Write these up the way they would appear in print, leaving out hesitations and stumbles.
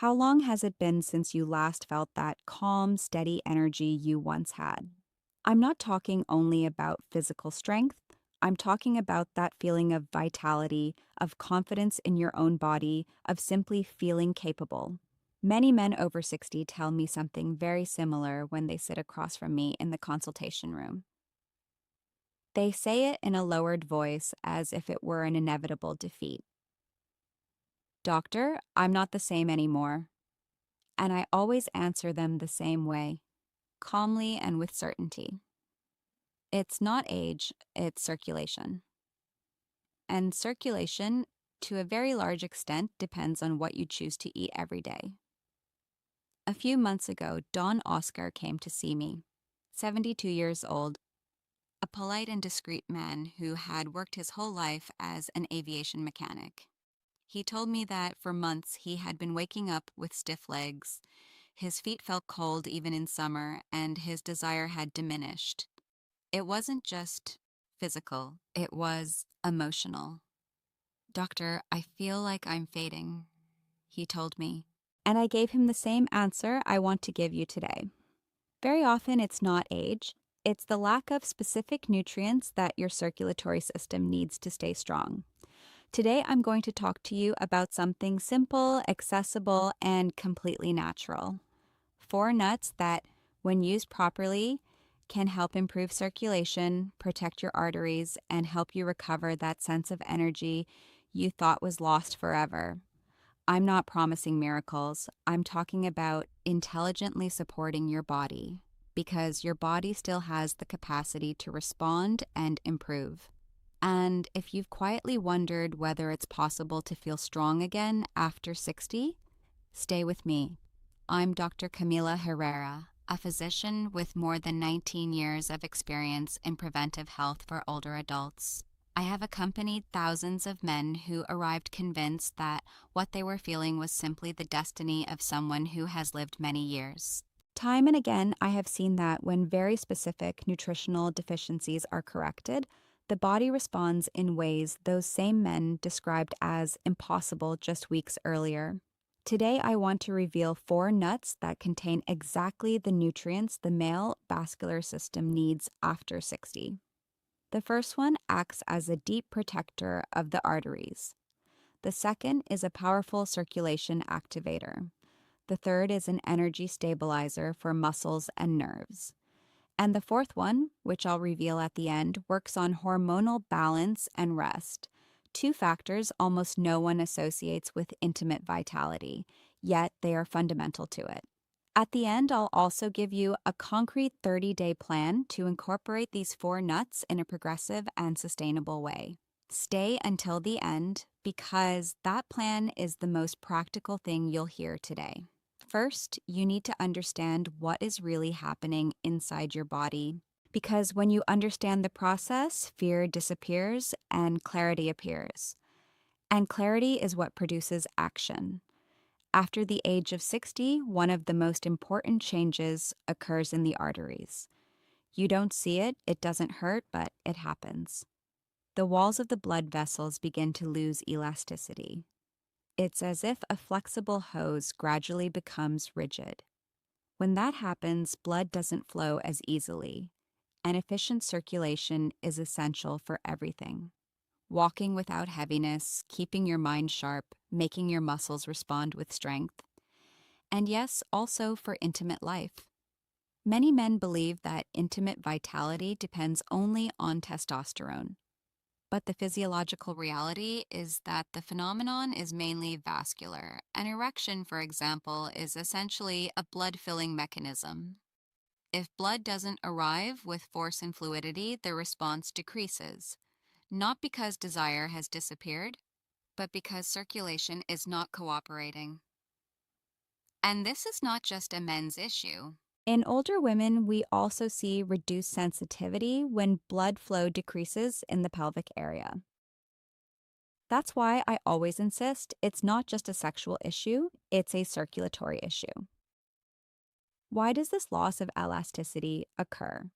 How long has it been since you last felt that calm, steady energy you once had? I'm not talking only about physical strength. I'm talking about that feeling of vitality, of confidence in your own body, of simply feeling capable. Many men over 60 tell me something very similar when they sit across from me in the consultation room. They say it in a lowered voice as if it were an inevitable defeat. Doctor, I'm not the same anymore. And I always answer them the same way, calmly and with certainty. It's not age, it's circulation. And circulation, to a very large extent, depends on what you choose to eat every day. A few months ago, Don Óscar came to see me, 72 years old, a polite and discreet man who had worked his whole life as an aviation mechanic. He told me that for months he had been waking up with stiff legs. His feet felt cold even in summer, and his desire had diminished. It wasn't just physical, it was emotional. Doctor, I feel like I'm fading, he told me. And I gave him the same answer I want to give you today. Very often it's not age, it's the lack of specific nutrients that your circulatory system needs to stay strong. Today I'm going to talk to you about something simple, accessible, and completely natural. 4 nuts that, when used properly, can help improve circulation, protect your arteries, and help you recover that sense of energy you thought was lost forever. I'm not promising miracles. I'm talking about intelligently supporting your body, because your body still has the capacity to respond and improve. And if you've quietly wondered whether it's possible to feel strong again after 60, stay with me. I'm Dr. Camila Herrera, a physician with more than 19 years of experience in preventive health for older adults. I have accompanied thousands of men who arrived convinced that what they were feeling was simply the destiny of someone who has lived many years. Time and again, I have seen that when very specific nutritional deficiencies are corrected, the body responds in ways those same men described as impossible just weeks earlier. Today, I want to reveal 4 nuts that contain exactly the nutrients the male vascular system needs after 60. The first one acts as a deep protector of the arteries. The second is a powerful circulation activator. The third is an energy stabilizer for muscles and nerves. And the fourth one, which I'll reveal at the end, works on hormonal balance and rest, 2 factors almost no one associates with intimate vitality, yet they are fundamental to it. At the end, I'll also give you a concrete 30-day plan to incorporate these 4 nuts in a progressive and sustainable way. Stay until the end because that plan is the most practical thing you'll hear today. First, you need to understand what is really happening inside your body, because when you understand the process, fear disappears and clarity appears. And clarity is what produces action. After the age of 60, one of the most important changes occurs in the arteries. You don't see it, it doesn't hurt, but it happens. The walls of the blood vessels begin to lose elasticity. It's as if a flexible hose gradually becomes rigid. When that happens, blood doesn't flow as easily, and efficient circulation is essential for everything. Walking without heaviness, keeping your mind sharp, making your muscles respond with strength. And yes, also for intimate life. Many men believe that intimate vitality depends only on testosterone. But the physiological reality is that the phenomenon is mainly vascular. An erection, for example, is essentially a blood-filling mechanism. If blood doesn't arrive with force and fluidity, the response decreases, not because desire has disappeared, but because circulation is not cooperating. And this is not just a men's issue. In older women, we also see reduced sensitivity when blood flow decreases in the pelvic area. That's why I always insist it's not just a sexual issue, it's a circulatory issue. Why does this loss of elasticity occur?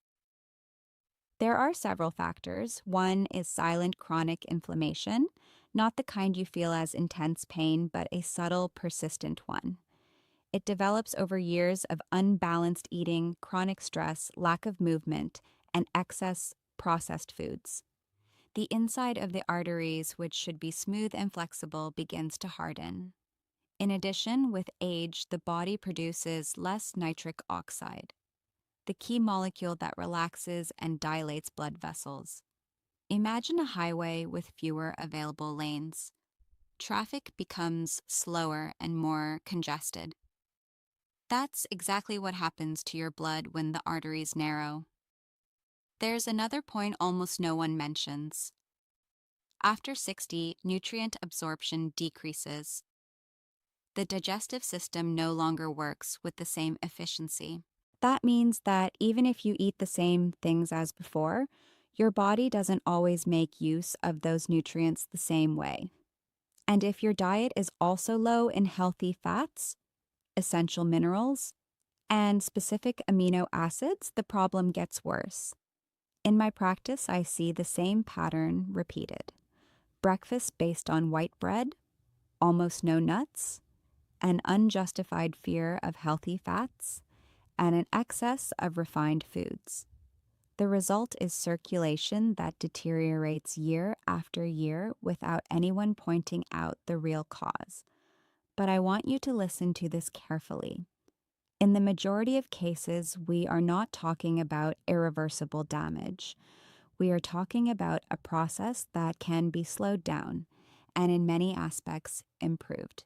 There are several factors. One is silent chronic inflammation, not the kind you feel as intense pain, but a subtle, persistent one. It develops over years of unbalanced eating, chronic stress, lack of movement, and excess processed foods. The inside of the arteries, which should be smooth and flexible, begins to harden. In addition, with age, the body produces less nitric oxide, the key molecule that relaxes and dilates blood vessels. Imagine a highway with fewer available lanes. Traffic becomes slower and more congested. That's exactly what happens to your blood when the arteries narrow. There's another point almost no one mentions. After 60, nutrient absorption decreases. The digestive system no longer works with the same efficiency. That means that even if you eat the same things as before, your body doesn't always make use of those nutrients the same way. And if your diet is also low in healthy fats, essential minerals, and specific amino acids, the problem gets worse. In my practice, I see the same pattern repeated. Breakfast based on white bread, almost no nuts, an unjustified fear of healthy fats, and an excess of refined foods. The result is circulation that deteriorates year after year without anyone pointing out the real cause. But I want you to listen to this carefully. In the majority of cases, we are not talking about irreversible damage. We are talking about a process that can be slowed down and in many aspects improved.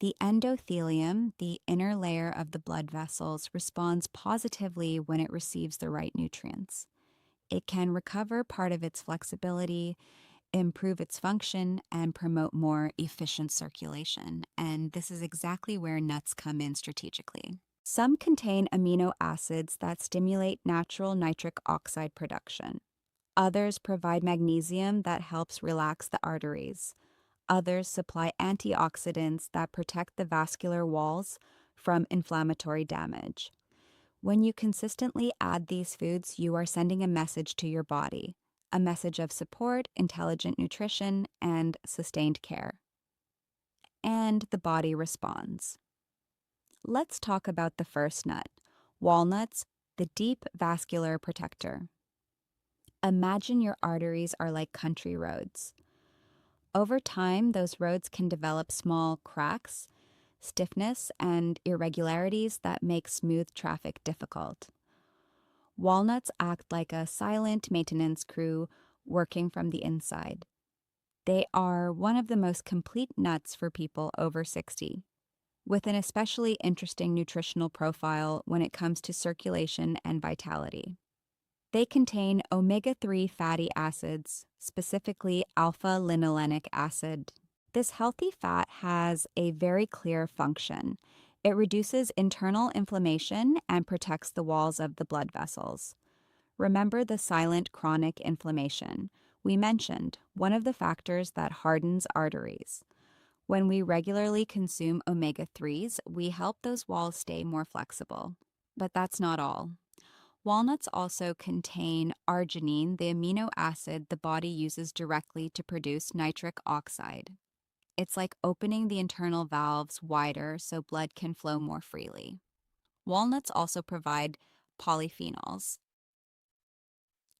The endothelium, the inner layer of the blood vessels, responds positively when it receives the right nutrients. It can recover part of its flexibility, improve its function, and promote more efficient circulation. And this is exactly where nuts come in strategically. Some contain amino acids that stimulate natural nitric oxide production. Others provide magnesium that helps relax the arteries. Others supply antioxidants that protect the vascular walls from inflammatory damage. When you consistently add these foods, you are sending a message to your body, a message of support, intelligent nutrition, and sustained care. And the body responds. Let's talk about the first nut, walnuts, the deep vascular protector. Imagine your arteries are like country roads. Over time, those roads can develop small cracks, stiffness, and irregularities that make smooth traffic difficult. Walnuts act like a silent maintenance crew working from the inside. They are one of the most complete nuts for people over 60, with an especially interesting nutritional profile when it comes to circulation and vitality. They contain omega-3 fatty acids, specifically alpha-linolenic acid. This healthy fat has a very clear function. It reduces internal inflammation and protects the walls of the blood vessels. Remember the silent chronic inflammation we mentioned, one of the factors that hardens arteries. When we regularly consume omega-3s, we help those walls stay more flexible. But that's not all. Walnuts also contain arginine, the amino acid the body uses directly to produce nitric oxide. It's like opening the internal valves wider so blood can flow more freely. Walnuts also provide polyphenols,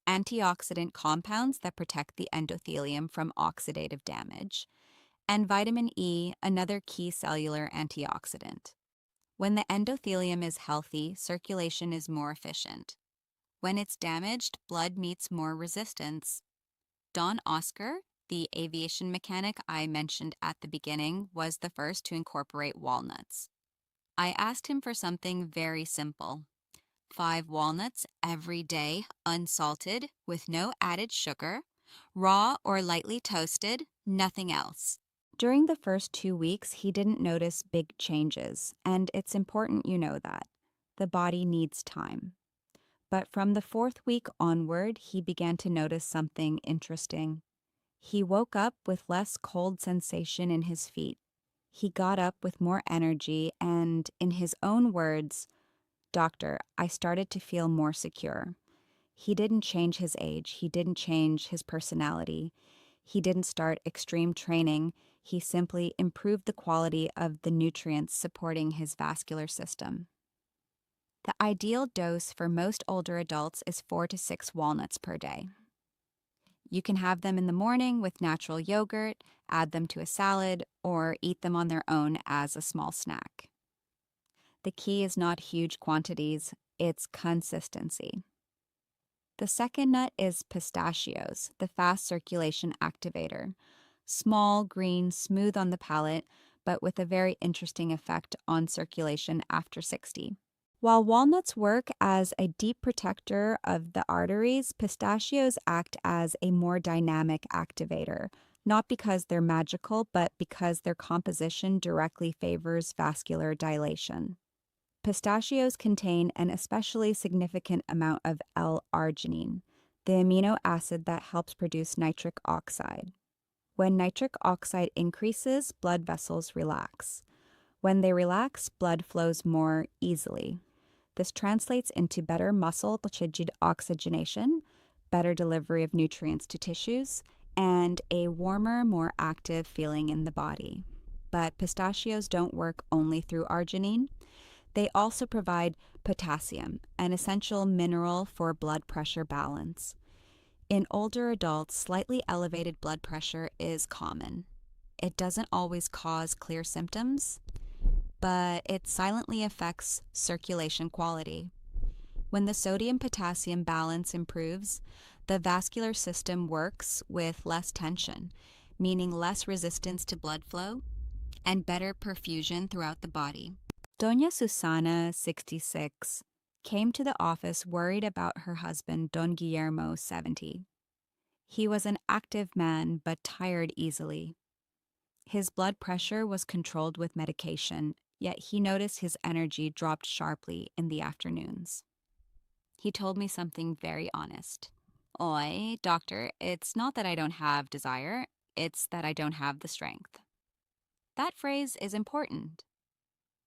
antioxidant compounds that protect the endothelium from oxidative damage, and vitamin E, another key cellular antioxidant. When the endothelium is healthy, circulation is more efficient. When it's damaged, blood meets more resistance. Don Óscar, the aviation mechanic I mentioned at the beginning, was the first to incorporate walnuts. I asked him for something very simple. 5 walnuts every day, unsalted, with no added sugar, raw or lightly toasted, nothing else. During the first 2 weeks, he didn't notice big changes, and it's important you know that. The body needs time. But from the 4th week onward, he began to notice something interesting. He woke up with less cold sensation in his feet. He got up with more energy, and in his own words, "Doctor, I started to feel more secure." He didn't change his age. He didn't change his personality. He didn't start extreme training. He simply improved the quality of the nutrients supporting his vascular system. The ideal dose for most older adults is 4 to 6 walnuts per day. You can have them in the morning with natural yogurt, add them to a salad, or eat them on their own as a small snack. The key is not huge quantities, it's consistency. The second nut is pistachios, the fast circulation activator. Small, green, smooth on the palate, but with a very interesting effect on circulation after 60. While walnuts work as a deep protector of the arteries, pistachios act as a more dynamic activator, not because they're magical, but because their composition directly favors vascular dilation. Pistachios contain an especially significant amount of L-arginine, the amino acid that helps produce nitric oxide. When nitric oxide increases, blood vessels relax. When they relax, blood flows more easily. This translates into better muscle oxygenation, better delivery of nutrients to tissues, and a warmer, more active feeling in the body. But pistachios don't work only through arginine. They also provide potassium, an essential mineral for blood pressure balance. In older adults, slightly elevated blood pressure is common. It doesn't always cause clear symptoms, but it silently affects circulation quality. When the sodium-potassium balance improves, the vascular system works with less tension, meaning less resistance to blood flow and better perfusion throughout the body. Doña Susana, 66, came to the office worried about her husband, Don Guillermo, 70. He was an active man, but tired easily. His blood pressure was controlled with medication, yet he noticed his energy dropped sharply in the afternoons. He told me something very honest. Oi, doctor, it's not that I don't have desire, it's that I don't have the strength. That phrase is important.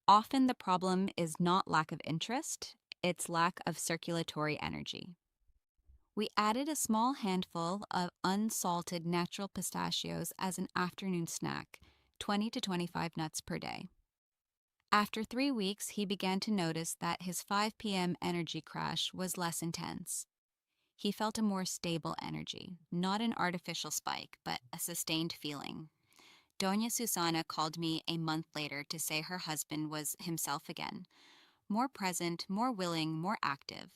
Often the problem is not lack of interest, it's lack of circulatory energy. We added a small handful of unsalted natural pistachios as an afternoon snack, 20 to 25 nuts per day. After 3 weeks, he began to notice that his 5 p.m. energy crash was less intense. He felt a more stable energy, not an artificial spike, but a sustained feeling. Doña Susana called me a month later to say her husband was himself again, more present, more willing, more active.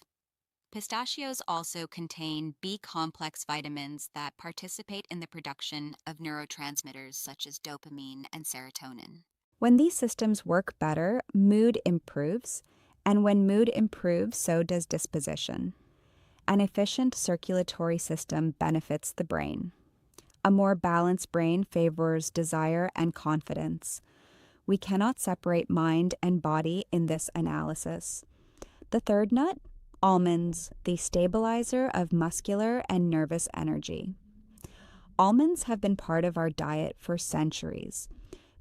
Pistachios also contain B-complex vitamins that participate in the production of neurotransmitters such as dopamine and serotonin. When these systems work better, mood improves, and when mood improves, so does disposition. An efficient circulatory system benefits the brain. A more balanced brain favors desire and confidence. We cannot separate mind and body in this analysis. The third nut, almonds, the stabilizer of muscular and nervous energy. Almonds have been part of our diet for centuries.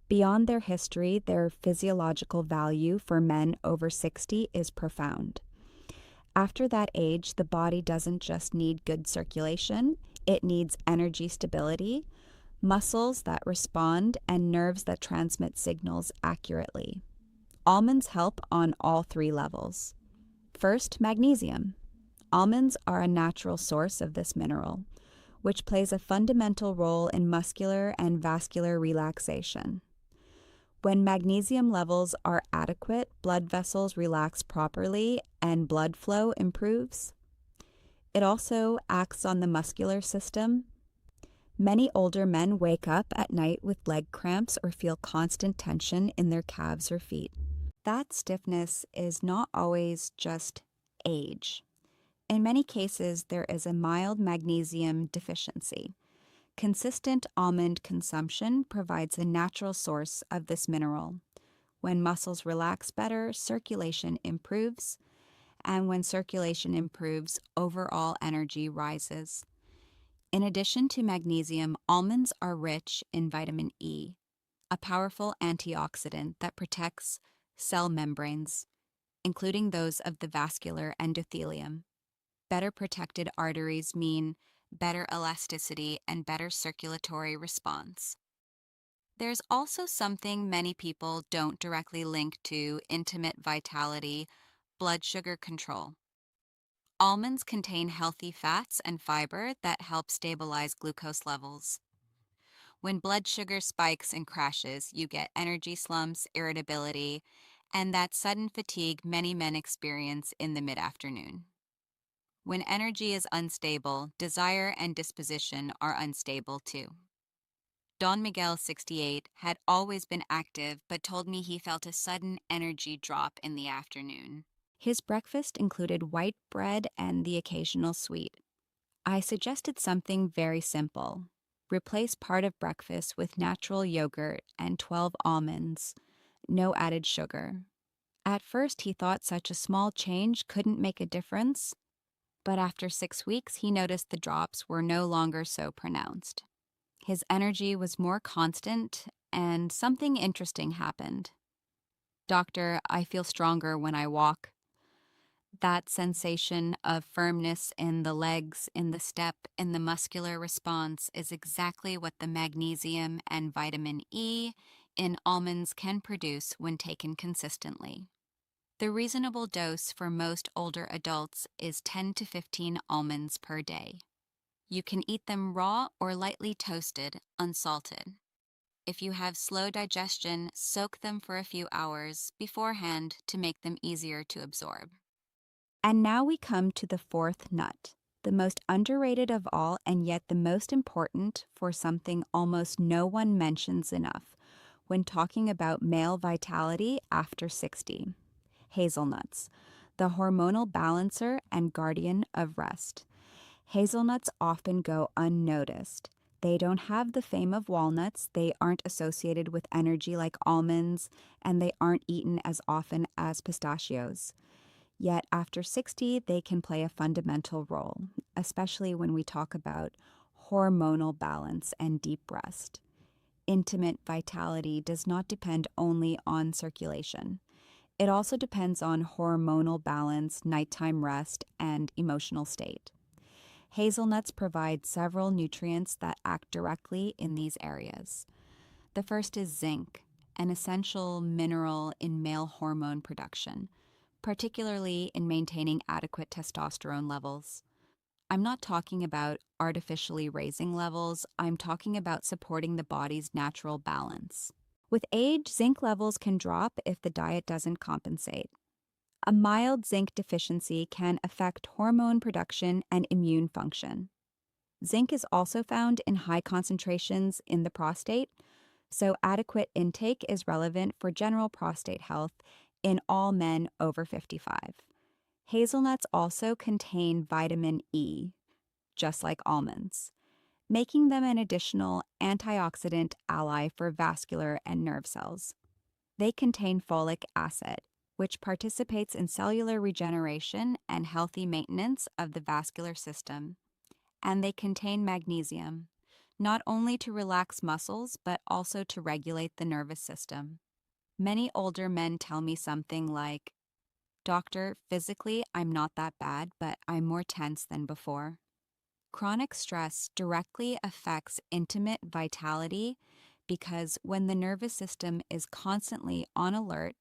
Beyond their history, their physiological value for men over 60 is profound. After that age, the body doesn't just need good circulation, it needs energy stability, muscles that respond, and nerves that transmit signals accurately. Almonds help on all 3 levels. First, magnesium. Almonds are a natural source of this mineral, which plays a fundamental role in muscular and vascular relaxation. When magnesium levels are adequate, blood vessels relax properly and blood flow improves. It also acts on the muscular system. Many older men wake up at night with leg cramps or feel constant tension in their calves or feet. That stiffness is not always just age. In many cases, there is a mild magnesium deficiency. Consistent almond consumption provides a natural source of this mineral. When muscles relax better, circulation improves, and when circulation improves, overall energy rises. In addition to magnesium, almonds are rich in vitamin E, a powerful antioxidant that protects cell membranes, including those of the vascular endothelium. Better protected arteries mean better elasticity and better circulatory response. There's also something many people don't directly link to intimate vitality: blood sugar control. Almonds contain healthy fats and fiber that help stabilize glucose levels. When blood sugar spikes and crashes, you get energy slumps, irritability, and that sudden fatigue many men experience in the mid afternoon. When energy is unstable, desire and disposition are unstable too. Don Miguel, 68, had always been active but told me he felt a sudden energy drop in the afternoon. His breakfast included white bread and the occasional sweet. I suggested something very simple. Replace part of breakfast with natural yogurt and 12 almonds, no added sugar. At first, he thought such a small change couldn't make a difference, but after 6 weeks, he noticed the drops were no longer so pronounced. His energy was more constant, and something interesting happened. "Doctor, I feel stronger when I walk." That sensation of firmness in the legs, in the step, in the muscular response is exactly what the magnesium and vitamin E in almonds can produce when taken consistently. The reasonable dose for most older adults is 10 to 15 almonds per day. You can eat them raw or lightly toasted, unsalted. If you have slow digestion, soak them for a few hours beforehand to make them easier to absorb. And now we come to the fourth nut, the most underrated of all and yet the most important for something almost no one mentions enough when talking about male vitality after 60. Hazelnuts, the hormonal balancer and guardian of rest. Hazelnuts often go unnoticed. They don't have the fame of walnuts, they aren't associated with energy like almonds, and they aren't eaten as often as pistachios. Yet after 60, they can play a fundamental role, especially when we talk about hormonal balance and deep rest. Intimate vitality does not depend only on circulation. It also depends on hormonal balance, nighttime rest, and emotional state. Hazelnuts provide several nutrients that act directly in these areas. The first is zinc, an essential mineral in male hormone production, particularly in maintaining adequate testosterone levels. I'm not talking about artificially raising levels, I'm talking about supporting the body's natural balance. With age, zinc levels can drop if the diet doesn't compensate. A mild zinc deficiency can affect hormone production and immune function. Zinc is also found in high concentrations in the prostate, so adequate intake is relevant for general prostate health in all men over 55. Hazelnuts also contain vitamin E, just like almonds, making them an additional antioxidant ally for vascular and nerve cells. They contain folic acid, which participates in cellular regeneration and healthy maintenance of the vascular system. And they contain magnesium, not only to relax muscles, but also to regulate the nervous system. Many older men tell me something like, "Doctor, physically, I'm not that bad, but I'm more tense than before." Chronic stress directly affects intimate vitality because when the nervous system is constantly on alert,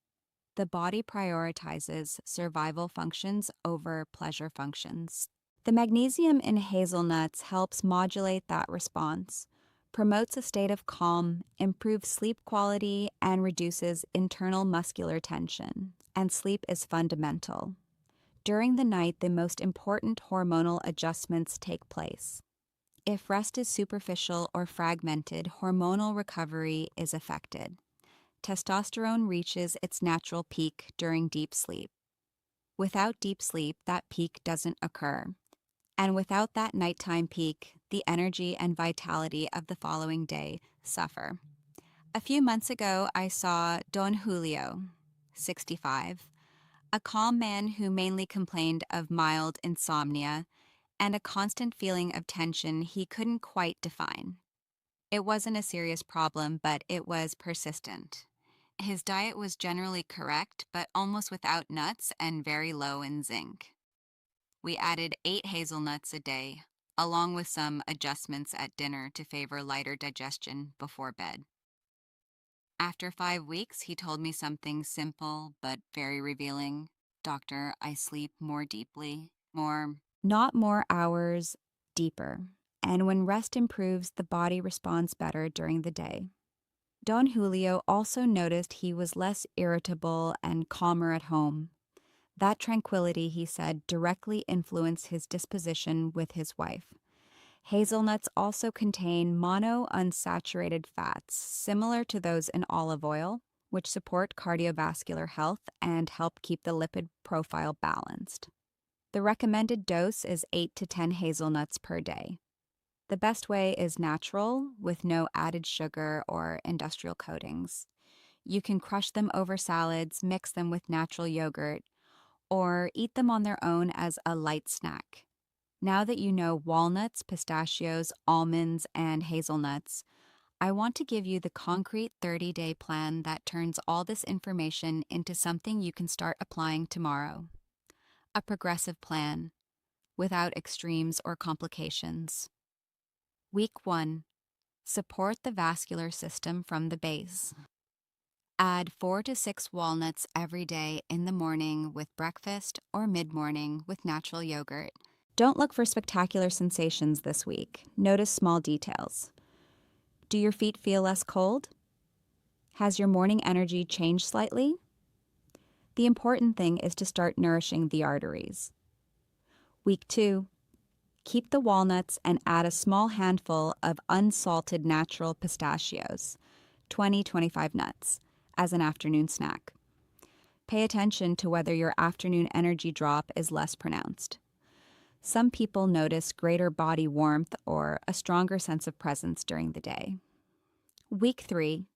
the body prioritizes survival functions over pleasure functions. The magnesium in hazelnuts helps modulate that response, promotes a state of calm, improves sleep quality, and reduces internal muscular tension. And sleep is fundamental. During the night, the most important hormonal adjustments take place. If rest is superficial or fragmented, hormonal recovery is affected. Testosterone reaches its natural peak during deep sleep. Without deep sleep, that peak doesn't occur. And without that nighttime peak, the energy and vitality of the following day suffer. A few months ago, I saw Don Julio, 65, a calm man who mainly complained of mild insomnia and a constant feeling of tension he couldn't quite define. It wasn't a serious problem, but it was persistent. His diet was generally correct, but almost without nuts and very low in zinc. We added 8 hazelnuts a day, along with some adjustments at dinner to favor lighter digestion before bed. After 5 weeks, he told me something simple but very revealing. Doctor, I sleep more deeply, not more hours, deeper. And when rest improves, the body responds better during the day. Don Julio also noticed he was less irritable and calmer at home. That tranquility, he said, directly influenced his disposition with his wife. Hazelnuts also contain monounsaturated fats, similar to those in olive oil, which support cardiovascular health and help keep the lipid profile balanced. The recommended dose is 8 to 10 hazelnuts per day. The best way is natural, with no added sugar or industrial coatings. You can crush them over salads, mix them with natural yogurt, or eat them on their own as a light snack. Now that you know walnuts, pistachios, almonds, and hazelnuts, I want to give you the concrete 30-day plan that turns all this information into something you can start applying tomorrow. A progressive plan, without extremes or complications. Week 1. Support the vascular system from the base. Add 4 to 6 walnuts every day in the morning with breakfast or mid-morning with natural yogurt. Don't look for spectacular sensations this week. Notice small details. Do your feet feel less cold? Has your morning energy changed slightly? The important thing is to start nourishing the arteries. Week 2. Keep the walnuts and add a small handful of unsalted natural pistachios, 20-25 nuts, as an afternoon snack. Pay attention to whether your afternoon energy drop is less pronounced. Some people notice greater body warmth or a stronger sense of presence during the day. Week 3.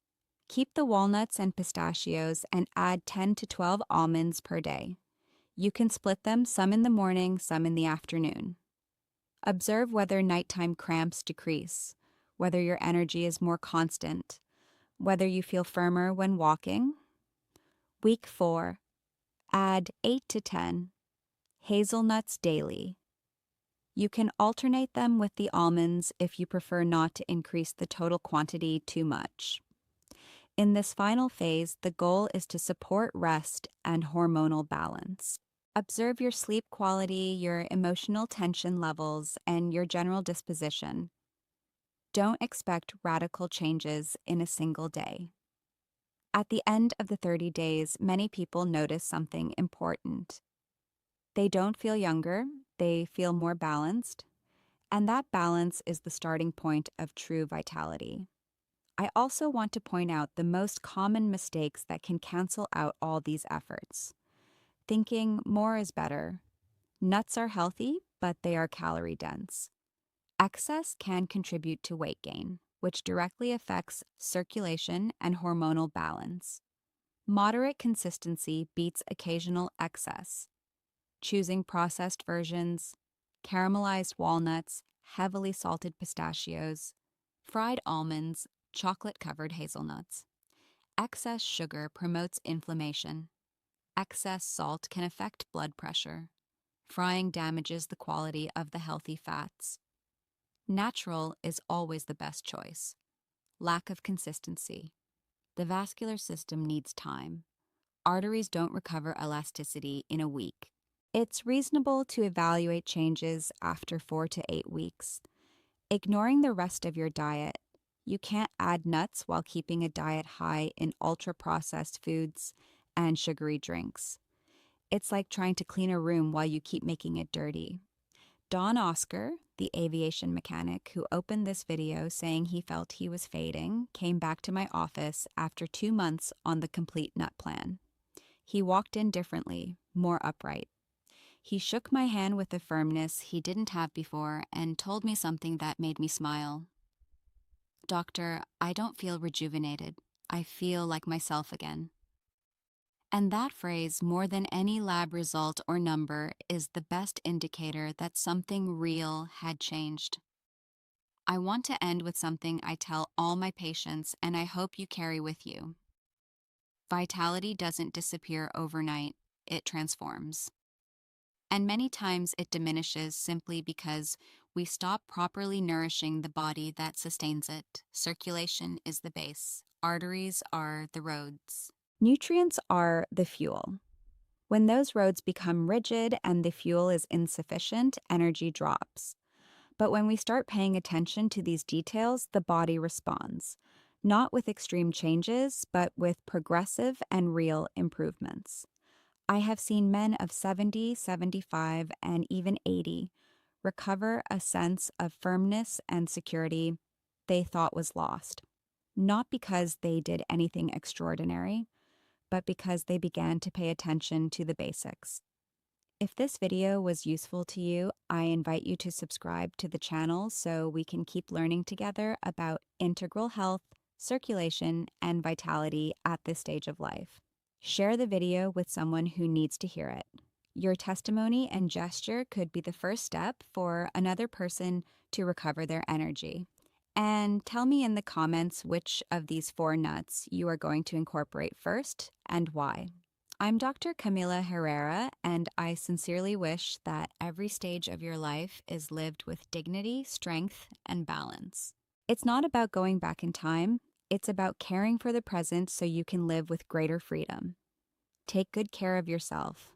Keep the walnuts and pistachios and add 10 to 12 almonds per day. You can split them, some in the morning, some in the afternoon. Observe whether nighttime cramps decrease, whether your energy is more constant, whether you feel firmer when walking. Week 4. Add 8 to 10 hazelnuts daily. You can alternate them with the almonds if you prefer not to increase the total quantity too much. In this final phase, the goal is to support rest and hormonal balance. Observe your sleep quality, your emotional tension levels, and your general disposition. Don't expect radical changes in a single day. At the end of the 30 days, many people notice something important. They don't feel younger, they feel more balanced, and that balance is the starting point of true vitality. I also want to point out the most common mistakes that can cancel out all these efforts. Thinking more is better. Nuts are healthy, but they are calorie dense. Excess can contribute to weight gain, which directly affects circulation and hormonal balance. Moderate consistency beats occasional excess. Choosing processed versions, caramelized walnuts, heavily salted pistachios, fried almonds, chocolate-covered hazelnuts. Excess sugar promotes inflammation. Excess salt can affect blood pressure. Frying damages the quality of the healthy fats. Natural is always the best choice. Lack of consistency. The vascular system needs time. Arteries don't recover elasticity in a week. It's reasonable to evaluate changes after 4 to 8 weeks. Ignoring the rest of your diet, you can't add nuts while keeping a diet high in ultra-processed foods and sugary drinks. It's like trying to clean a room while you keep making it dirty. Don Óscar, the aviation mechanic who opened this video saying he felt he was fading, came back to my office after 2 months on the complete nut plan. He walked in differently, more upright. He shook my hand with a firmness he didn't have before and told me something that made me smile. Doctor, I don't feel rejuvenated. I feel like myself again. And that phrase, more than any lab result or number, is the best indicator that something real had changed. I want to end with something I tell all my patients and I hope you carry with you. Vitality doesn't disappear overnight, it transforms. And many times it diminishes simply because we stop properly nourishing the body that sustains it. Circulation is the base. Arteries are the roads. Nutrients are the fuel. When those roads become rigid and the fuel is insufficient, energy drops. But when we start paying attention to these details, the body responds, not with extreme changes, but with progressive and real improvements. I have seen men of 70, 75, and even 80 recover a sense of firmness and security they thought was lost, not because they did anything extraordinary, but because they began to pay attention to the basics. If this video was useful to you, I invite you to subscribe to the channel so we can keep learning together about integral health, circulation, and vitality at this stage of life. Share the video with someone who needs to hear it. Your testimony and gesture could be the first step for another person to recover their energy. And tell me in the comments which of these 4 nuts you are going to incorporate first and why. I'm Dr. Camila Herrera, and I sincerely wish that every stage of your life is lived with dignity, strength, and balance. It's not about going back in time, it's about caring for the present so you can live with greater freedom. Take good care of yourself.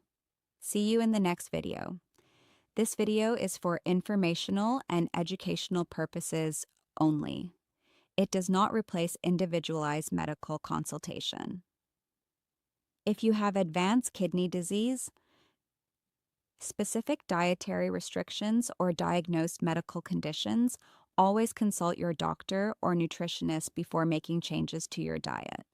See you in the next video. This video is for informational and educational purposes only. It does not replace individualized medical consultation. If you have advanced kidney disease, specific dietary restrictions, or diagnosed medical conditions, always consult your doctor or nutritionist before making changes to your diet.